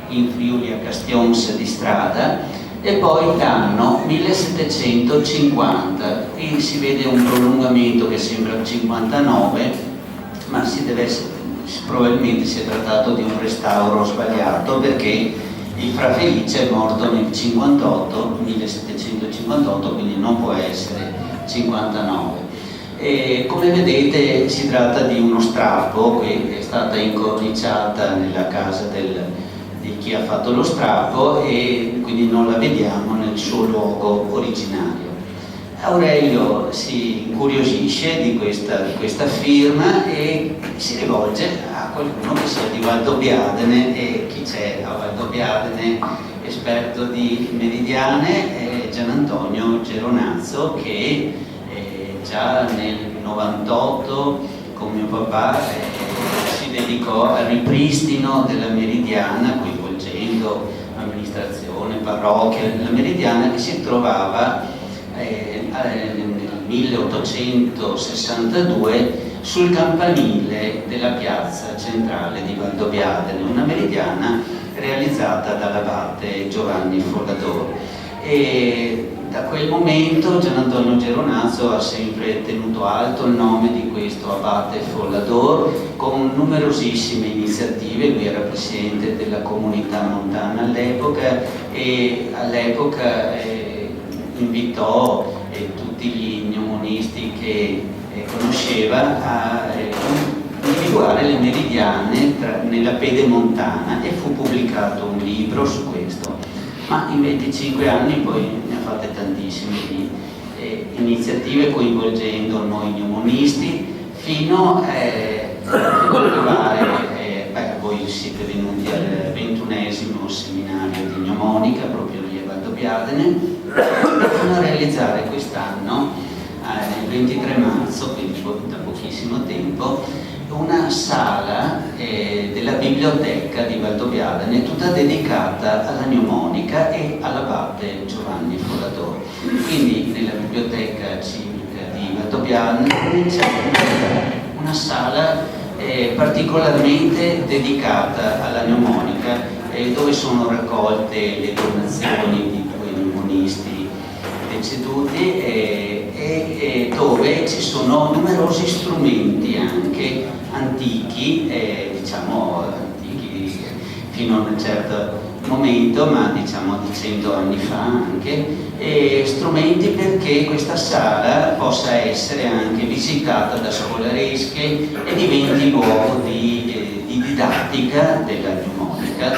in Friuli a Castions di strada, e poi l'anno 1750, qui si vede un prolungamento che sembra il 59, ma probabilmente si è trattato di un restauro sbagliato, perché il Fra Felice è morto nel 1758, quindi non può essere 59. E come vedete si tratta di uno strappo che è stata incorniciata nella casa di chi ha fatto lo strappo, e quindi non la vediamo nel suo luogo originario. Aurelio si incuriosisce di questa firma e si rivolge a qualcuno che sia di Valdobbiadene, e chi c'è a Valdobbiadene esperto di meridiane? Gian Antonio Geronazzo, che già nel 98 con mio papà si dedicò al ripristino della meridiana, coinvolgendo amministrazione, parrocchia. La meridiana che si trovava nel 1862 sul campanile della piazza centrale di Valdobbiadene, una meridiana realizzata dall'abate Giovanni Follador. E da quel momento Gian Antonio Geronazzo ha sempre tenuto alto il nome di questo abate Follador, con numerosissime iniziative. Lui era presidente della comunità montana all'epoca, e all'epoca invitò tutti gli gnomonisti che conosceva a individuare le meridiane nella pedemontana, e fu pubblicato un libro su questo. Ma in 25 anni poi ne ha fatte tantissime di iniziative, coinvolgendo noi gnomonisti, fino a arrivare, voi siete venuti al 21° seminario di gnomonica proprio lì a Valdobbiadene, fino a realizzare quest'anno, il 23 marzo, quindi da pochissimo tempo, una sala della biblioteca di Valdobbiadene, tutta dedicata alla gnomonica e all'abate Giovanni Follador. Quindi nella biblioteca civica di Valdobbiadene c'è una sala particolarmente dedicata alla gnomonica, dove sono raccolte le donazioni di due gnomonisti deceduti, e dove ci sono numerosi strumenti anche antichi, diciamo antichi fino a un certo momento, ma diciamo di 100 anni fa anche, strumenti perché questa sala possa essere anche visitata da scolaresche e diventi luogo di didattica della gnomonica.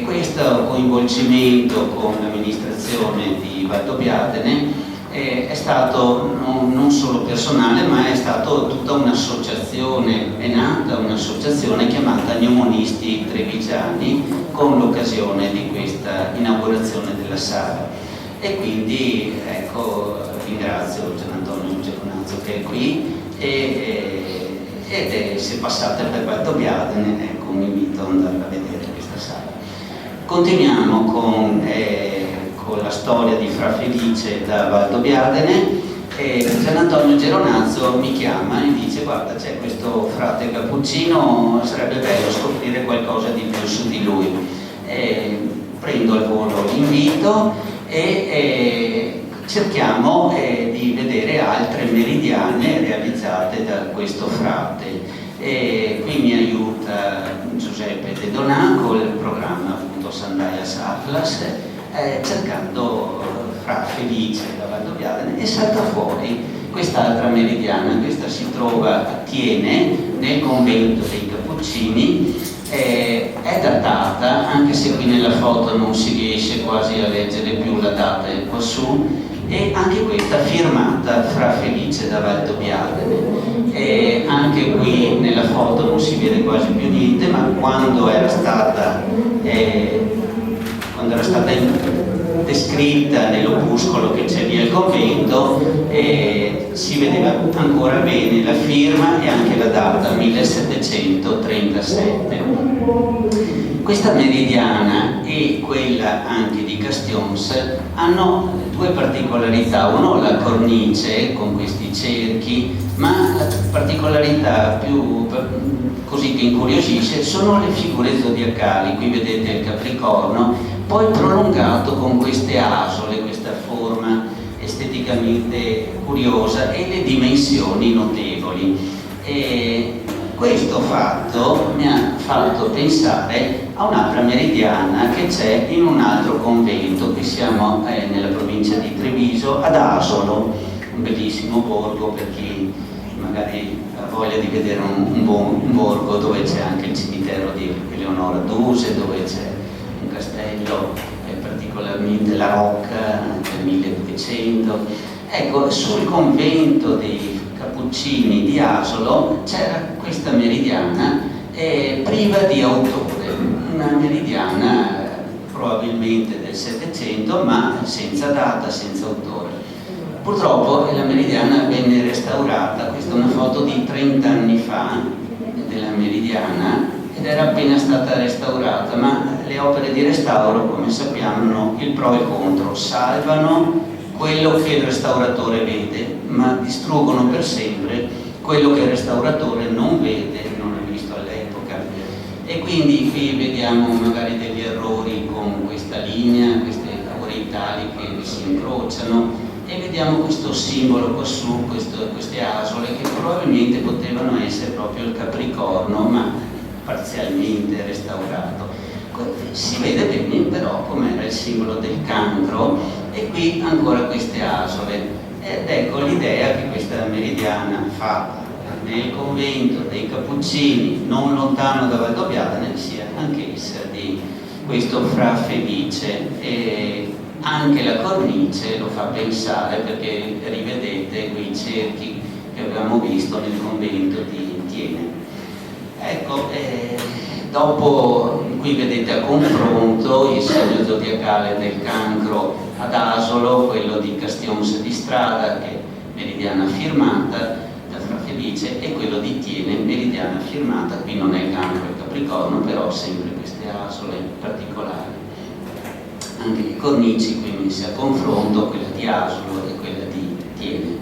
Questo coinvolgimento con l'amministrazione di Valdobbiadene è stato non solo personale, ma è stato tutta un'associazione, è nata un'associazione chiamata Gnomonisti Trevigiani, con l'occasione di questa inaugurazione della sala. E quindi ecco, ringrazio Gian Antonio Geronazzo che è qui, se passate per Valdobbiadene, ecco, vi invito ad andare a vedere questa sala. Continuiamo con la storia di Fra Felice da Valdobbiadene. Gian Antonio Geronazzo mi chiama e dice: guarda, c'è questo frate cappuccino, sarebbe bello scoprire qualcosa di più su di lui. Prendo al volo l'invito e cerchiamo di vedere altre meridiane realizzate da questo frate. Qui mi aiuta Giuseppe De Donà con il programma appunto Sandaias Atlas, cercando Fra Felice da Valdobbiadene, e salta fuori quest'altra meridiana. Questa si trova a Tiene, nel convento dei Cappuccini. È datata, anche se qui nella foto non si riesce quasi a leggere più la data qua su, e anche questa firmata Fra Felice da Valdobbiadene. Anche qui nella foto non si vede quasi più niente, ma quando era stata descritta nell'opuscolo che c'è lì al convento, si vedeva ancora bene la firma e anche la data, 1737. Questa meridiana e quella anche di Castions hanno due particolarità: uno la cornice con questi cerchi, ma la particolarità più così che incuriosisce sono le figure zodiacali. Qui vedete il Capricorno, poi prolungato con queste asole, questa forma esteticamente curiosa e le dimensioni notevoli. E questo fatto mi ha fatto pensare a un'altra meridiana che c'è in un altro convento. Qui siamo nella provincia di Treviso, ad Asolo, un bellissimo borgo per chi magari ha voglia di vedere un buon borgo, dove c'è anche il cimitero di Eleonora Duse, dove c'è un castello particolarmente, la Rocca del 1200. Ecco, sul convento dei Cappuccini di Asolo c'era questa meridiana priva di autore, una meridiana probabilmente del Settecento, ma senza data, senza autore. Purtroppo la meridiana venne restaurata. Questa è una foto di 30 anni fa della meridiana ed era appena stata restaurata, ma le opere di restauro, come sappiamo, hanno il pro e il contro: salvano quello che il restauratore vede, ma distruggono per sempre quello che il restauratore non vede, non ha visto all'epoca. E quindi qui vediamo magari degli errori con questa linea, queste oreitali che si incrociano, e vediamo questo simbolo qua su, queste asole che probabilmente potevano essere proprio il Capricorno, ma parzialmente restaurato. Si vede bene però com'era il simbolo del cancro, e qui ancora queste asole. Ed ecco l'idea che questa meridiana fatta nel convento dei Cappuccini, non lontano da Valdobbiadene, sia anch'essa di questo Fra Felice. E anche la cornice lo fa pensare, perché rivedete quei cerchi che avevamo visto nel convento di Thiene. Ecco, dopo qui vedete a confronto il segno zodiacale del cancro ad Asolo, quello di Castions di Strada, che è meridiana firmata da Fra Felice, e quello di Thiene, meridiana firmata. Qui non è il cancro e il Capricorno, però sempre queste asole particolari. Anche le cornici qui messe a confronto, quella di Asolo e quella di Thiene.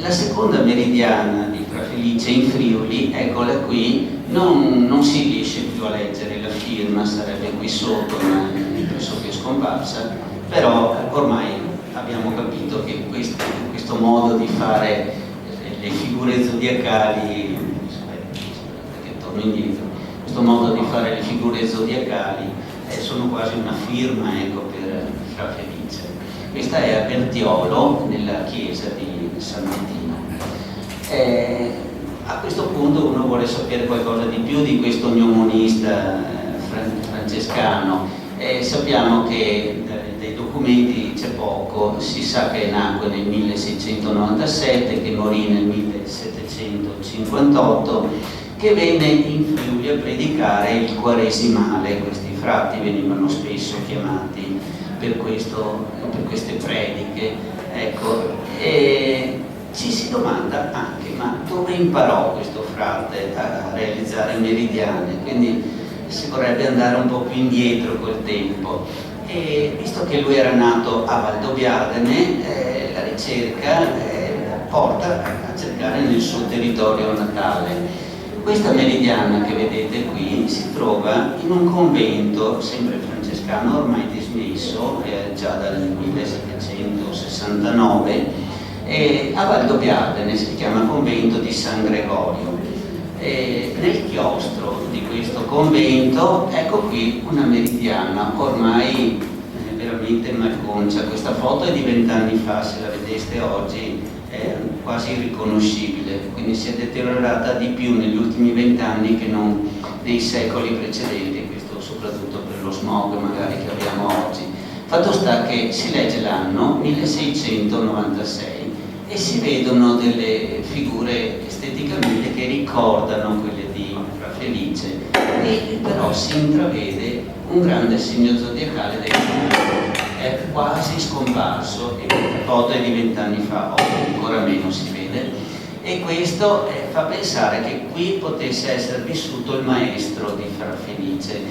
La seconda meridiana di Fra Felice in Friuli, eccola qui, non si riesce più a leggere la firma, sarebbe qui sotto, ma è pressoché scomparsa, però ormai abbiamo capito che questo modo di fare le figure zodiacali, perché torno indietro, questo modo di fare le figure zodiacali sono quasi una firma, ecco, per Fra Felice. Questa è a Bertiolo, nella chiesa di San Martino. A questo punto uno vuole sapere qualcosa di più di questo gnomonista francescano. Sappiamo che dei documenti c'è poco, si sa che nacque nel 1697, che morì nel 1758, che venne in Friuli a predicare il Quaresimale. Questi frati venivano spesso chiamati per queste prediche, ecco. E ci si domanda anche, ma dove imparò questo frate a realizzare meridiane? Quindi si vorrebbe andare un po' più indietro col tempo, e visto che lui era nato a Valdobbiadene, la ricerca porta a cercare nel suo territorio natale. Questa meridiana che vedete qui si trova in un convento sempre francescano, ormai dismesso già dal 1769, a Valdobbiadene, si chiama convento di San Gregorio. Nel chiostro di questo convento, ecco qui una meridiana ormai veramente malconcia. Questa foto è di 20 anni fa, se la vedeste oggi è quasi irriconoscibile, quindi si è deteriorata di più negli ultimi 20 anni che non nei secoli precedenti, questo soprattutto per lo smog magari che abbiamo oggi. Fatto sta che si legge l'anno 1696 e si vedono delle figure esteticamente che ricordano quelle di Fra Felice, e però si intravede un grande segno zodiacale del cancro. È quasi scomparso, e la foto è di 20 anni fa, ancora meno si vede, e questo fa pensare che qui potesse essere vissuto il maestro di Fra Felice.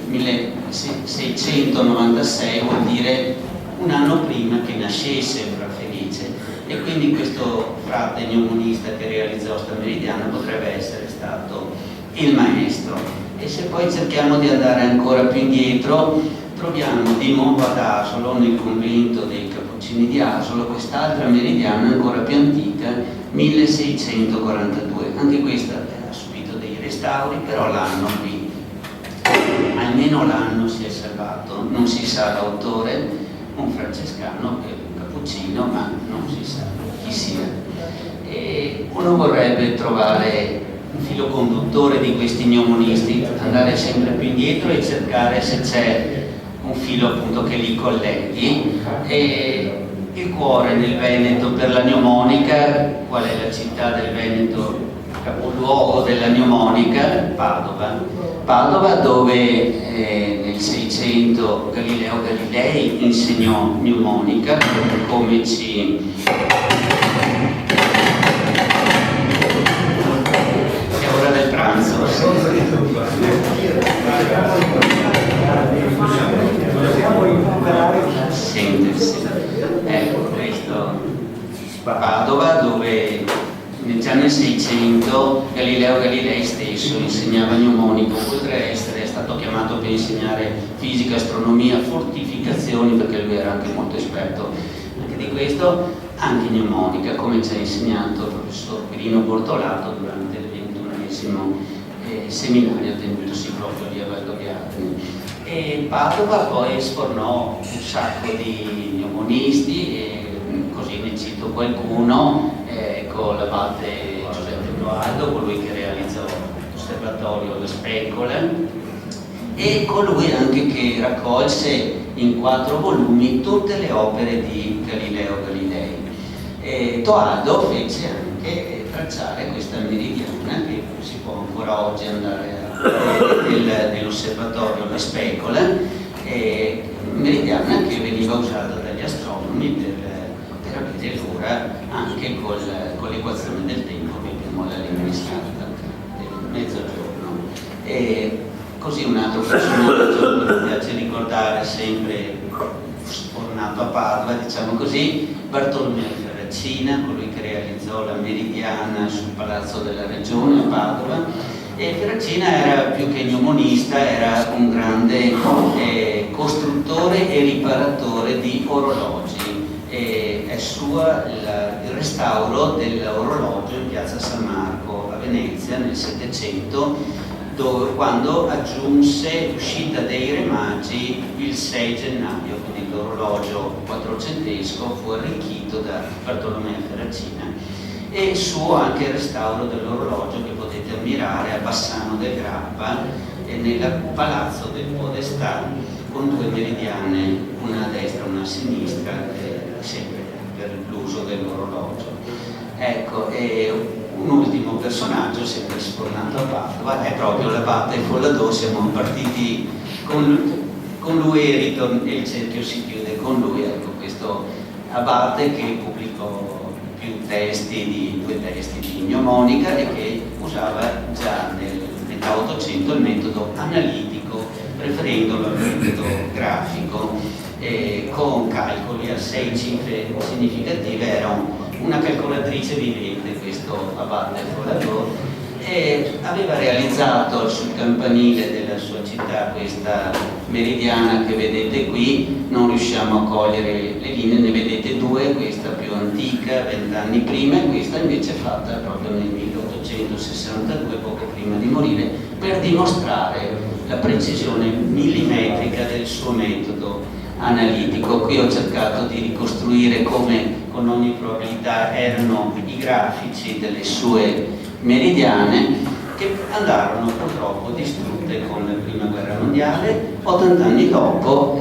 1696 vuol dire un anno prima che nascesse Fra Felice, e quindi questo frate gnomonista che realizzò questa meridiana potrebbe essere stato il maestro. E se poi cerchiamo di andare ancora più indietro, troviamo di nuovo ad Asolo, nel convento dei Cappuccini di Asolo, quest'altra meridiana ancora più antica, 1642. Anche questa ha subito dei restauri, però l'anno qui, almeno l'anno, si è salvato. Non si sa l'autore, un francescano, un cappuccino, ma non si sa chi sia. E uno vorrebbe trovare un filo conduttore di questi gnomonisti, andare sempre più indietro e cercare se c'è un filo appunto che li colleghi. E il cuore del Veneto per la gnomonica, qual è la città del Veneto, capoluogo della gnomonica? Padova, dove nel 600 Galileo Galilei insegnò gnomonica, come ci è ora del pranzo. Sentirsi. Ecco, questo Padova, dove già nel 600 Galileo Galilei stesso insegnava gnomonico, oltre a essere stato chiamato per insegnare fisica, astronomia, fortificazioni, perché lui era anche molto esperto anche di questo, anche gnomonica, come ci ha insegnato il professor Quirino Bortolato durante il 21esimo seminario tenutosi proprio lì a Valdobbiadene. E Padova poi sfornò un sacco di gnomonisti, e così ne cito qualcuno, con l'abate Giuseppe Broaldo, colui che realizzò l'osservatorio Le Specole, e colui anche che raccolse in 4 volumi tutte le opere di Galileo Galilei. Toaldo fece anche tracciare questa meridiana, che si può ancora oggi andare nell'osservatorio Le Specole, meridiana che veniva usata dagli astronomi per avere l'ora anche con l'equazione del tempo che abbiamo alla linea scarta del mezzogiorno. E così un altro personaggio che mi piace ricordare, sempre sfornato a Padova, diciamo così, Bartolomeo Ferracina, colui che realizzò la meridiana sul Palazzo della Regione a Padova. E Ferracina era più che gnomonista, era un grande costruttore e riparatore di orologi. È suo il restauro dell'orologio in piazza San Marco a Venezia nel Settecento, quando aggiunse l'uscita dei Re Magi il 6 gennaio, quindi l'orologio quattrocentesco fu arricchito da Bartolomeo Ferracina. E suo anche il restauro dell'orologio che potete ammirare a Bassano del Grappa, nel Palazzo del Podestà, con 2 meridiane, una a destra e una a sinistra, sempre per l'uso dell'orologio. Ecco, e un ultimo personaggio, sempre sfornato a Padova, è proprio l'abate Folladò. Siamo partiti con lui e il cerchio si chiude con lui. Ecco, questo abate che pubblicò più testi 2 testi di gnomonica e che usava già nel metà 800 il metodo analitico, preferendolo al metodo grafico, con calcoli a 6 cifre significative. Era una calcolatrice vivente questo abate Folladò, e aveva realizzato sul campanile della sua città questa meridiana che vedete qui. Non riusciamo a cogliere le linee, ne vedete 2, questa più antica, 20 anni prima, e questa invece fatta proprio nel 1862, poco prima di morire, per dimostrare la precisione millimetrica del suo metodo analitico. Qui ho cercato di ricostruire come con ogni probabilità erano i grafici delle sue meridiane, che andarono purtroppo distrutte con la Prima Guerra Mondiale. 80 anni dopo,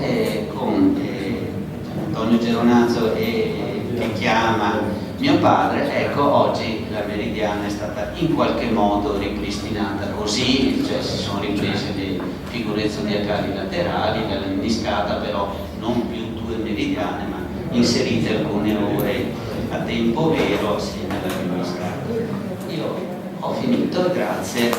con Antonio Geronazzo che chiama mio padre, ecco, oggi la meridiana è stata in qualche modo ripristinata così, cioè si sono riprese le figure zodiacali laterali, la lemniscata, però non più 2 meridiane, ma inserite alcune ore a tempo vero assieme alla lemniscata. Io ho finito, grazie.